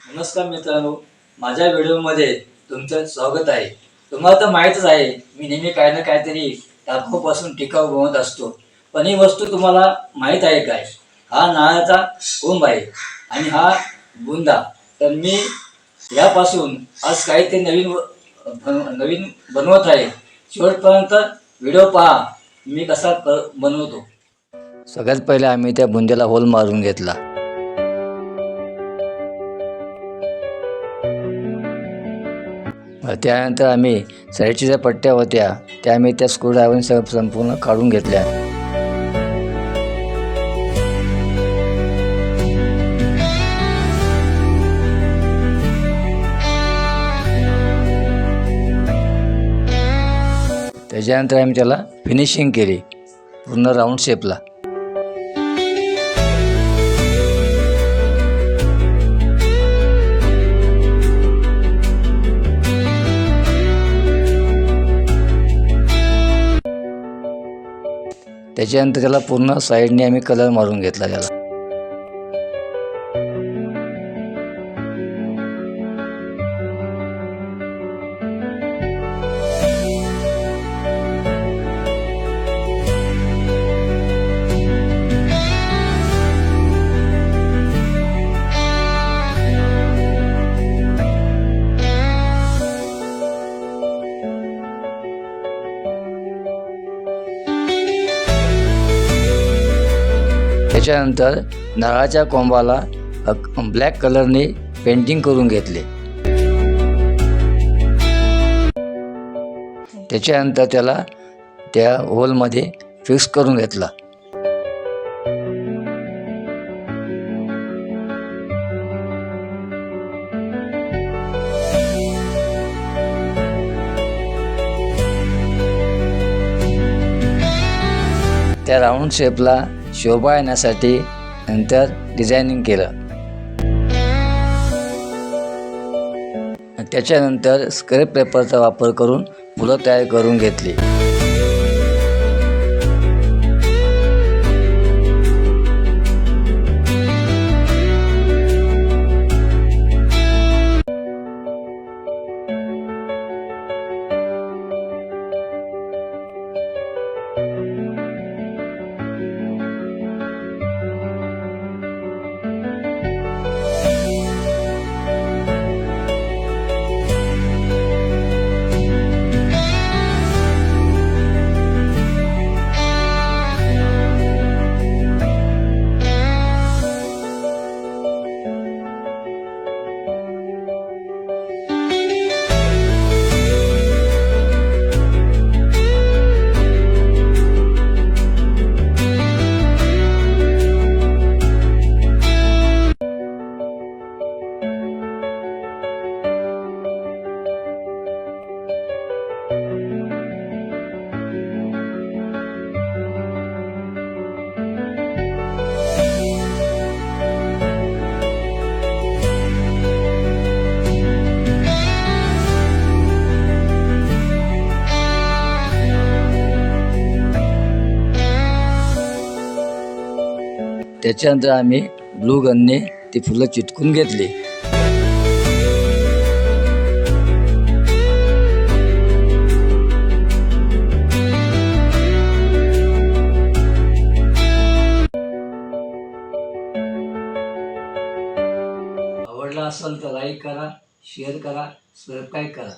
नमस्कार मित्रांनो, माझ्या व्हिडिओमध्ये तुमचं स्वागत आहे. तुम्हाला तर माहीतच आहे, मी नेहमी काही ना काहीतरी टाकाऊपासून टिकाऊ बनवत असतो. पण ही वस्तू तुम्हाला माहीत आहे काय? हा नारळाचा कोंब आहे आणि हा बुंदा. तर मी यापासून आज काहीतरी नवीन बनवत आहे. शेवटपर्यंत व्हिडिओ पहा, मी कसा बनवतो. सगळ्यात पहिले आम्ही त्या बुंद्याला होल मारून घेतला. त्यानंतर आम्ही साईडच्या ज्या पट्ट्या होत्या त्या आम्ही त्या स्क्रूड्रायव्हरने संपूर्ण काढून घेतल्या. त्याच्यानंतर आम्ही त्याला फिनिशिंग केली पूर्ण राऊंड शेपला. त्याच्यानंतर त्याला पूर्ण साईडने आम्ही कलर मारून घेतला त्याला. त्याच्यानंतर नारळाच्या कोंबाला ब्लॅक कलरने पेंटिंग करून घेतले. त्याच्यानंतर त्याला त्या होलमध्ये फिक्स करून घेतला. त्या राऊंड शेपला शोभा येण्यासाठी नंतर डिझायनिंग केलं. त्याच्यानंतर स्क्रेप पेपरचा वापर करून फुलं तयार करून घेतली. त्याच्यानंतर आम्ही ग्लू गनने ती फुलं चिटकून घेतली. आवडला असेल तर लाईक करा, शेअर करा, सबस्क्राईब करा.